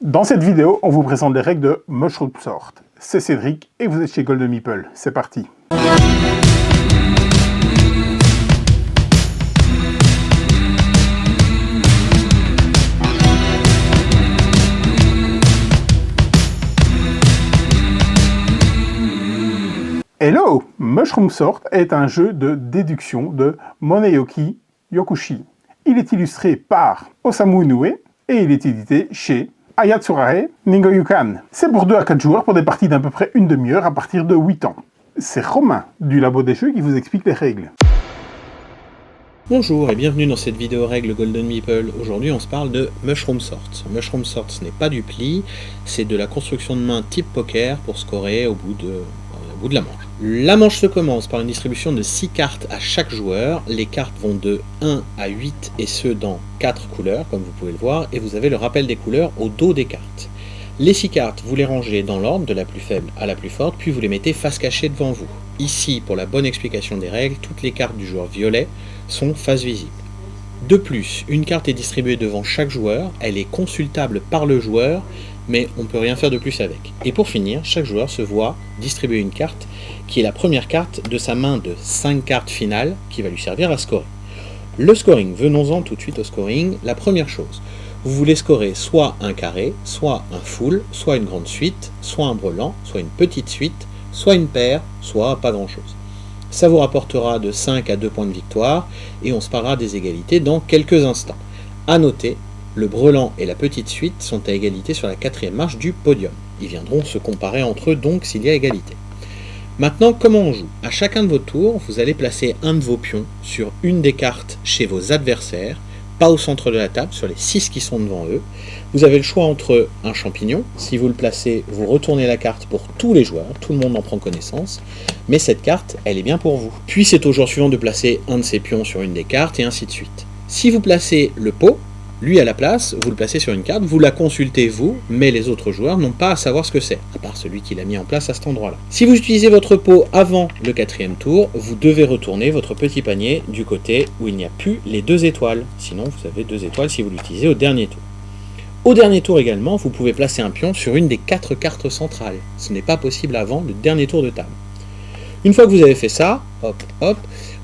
Dans cette vidéo, on vous présente les règles de Mushroom Sort. C'est Cédric et vous êtes chez Golden Meeple. C'est parti. Hello! Mushroom Sort est un jeu de déduction de Monoyoki Yokushi. Il est illustré par Osamu Inoue et il est édité chez Ayatsurare Ningoyukan. C'est pour 2 à 4 joueurs pour des parties d'à peu près une demi-heure à partir de 8 ans. C'est Romain du Labo des Jeux qui vous explique les règles. Bonjour et bienvenue dans cette vidéo règle Golden Meeple. Aujourd'hui on se parle de Mushroom Sort. Mushroom Sort ce n'est pas du pli, c'est de la construction de main type poker pour scorer au bout de la manche. La manche se commence par une distribution de 6 cartes à chaque joueur. Les cartes vont de 1 à 8 et ce dans 4 couleurs comme vous pouvez le voir et vous avez le rappel des couleurs au dos des cartes. Les 6 cartes, vous les rangez dans l'ordre de la plus faible à la plus forte puis vous les mettez face cachée devant vous. Ici, pour la bonne explication des règles, toutes les cartes du joueur violet sont face visible. De plus, une carte est distribuée devant chaque joueur, elle est consultable par le joueur, mais on ne peut rien faire de plus avec. Et pour finir, chaque joueur se voit distribuer une carte qui est la première carte de sa main de 5 cartes finales qui va lui servir à scorer. Le scoring, venons-en tout de suite au scoring. La première chose, vous voulez scorer soit un carré, soit un full, soit une grande suite, soit un brelan, soit une petite suite, soit une paire, soit pas grand-chose. Ça vous rapportera de 5 à 2 points de victoire et on se parlera des égalités dans quelques instants. A noter, le brelan et la petite suite sont à égalité sur la 4e marche du podium. Ils viendront se comparer entre eux donc s'il y a égalité. Maintenant, comment on joue? À chacun de vos tours, vous allez placer un de vos pions sur une des cartes chez vos adversaires, pas au centre de la table, sur les 6 qui sont devant eux. Vous avez le choix entre un champignon, si vous le placez, vous retournez la carte pour tous les joueurs, tout le monde en prend connaissance, mais cette carte, elle est bien pour vous. Puis c'est au joueur suivant de placer un de ses pions sur une des cartes et ainsi de suite. Si vous placez le pot, lui à la place, vous le placez sur une carte, vous la consultez vous, mais les autres joueurs n'ont pas à savoir ce que c'est, à part celui qui l'a mis en place à cet endroit-là. Si vous utilisez votre pot avant le 4e tour, vous devez retourner votre petit panier du côté où il n'y a plus les 2 étoiles. Sinon, vous avez 2 étoiles si vous l'utilisez au dernier tour. Au dernier tour également, vous pouvez placer un pion sur une des 4 cartes centrales. Ce n'est pas possible avant le dernier tour de table. Une fois que vous avez fait ça, hop, hop,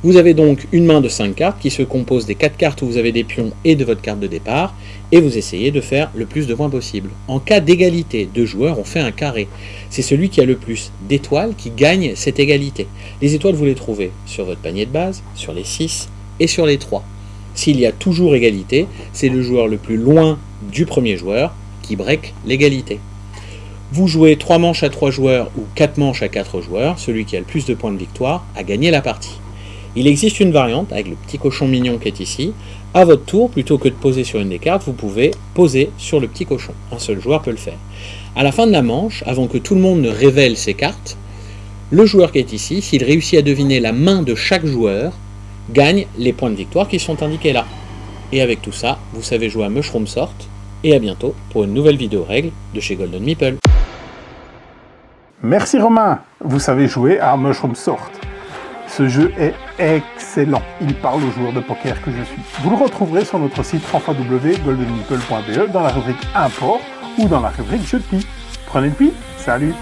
vous avez donc une main de 5 cartes qui se compose des 4 cartes où vous avez des pions et de votre carte de départ, et vous essayez de faire le plus de points possible. En cas d'égalité, 2 joueurs ont fait un carré. C'est celui qui a le plus d'étoiles qui gagne cette égalité. Les étoiles, vous les trouvez sur votre panier de base, sur les 6 et sur les 3. S'il y a toujours égalité, c'est le joueur le plus loin du premier joueur qui break l'égalité. Vous jouez 3 manches à 3 joueurs ou 4 manches à 4 joueurs, celui qui a le plus de points de victoire a gagné la partie. Il existe une variante avec le petit cochon mignon qui est ici. À votre tour, plutôt que de poser sur une des cartes, vous pouvez poser sur le petit cochon. Un seul joueur peut le faire. À la fin de la manche, avant que tout le monde ne révèle ses cartes, le joueur qui est ici, s'il réussit à deviner la main de chaque joueur, gagne les points de victoire qui sont indiqués là. Et avec tout ça, vous savez jouer à Mushroom Sort. Et à bientôt pour une nouvelle vidéo règle de chez Golden Meeple. Merci Romain, vous savez jouer à Mushroom Sort. Ce jeu est excellent, il parle aux joueurs de poker que je suis. Vous le retrouverez sur notre site www.goldenmeeple.be dans la rubrique Import ou dans la rubrique Jeu de pli. Prenez le pli, salut!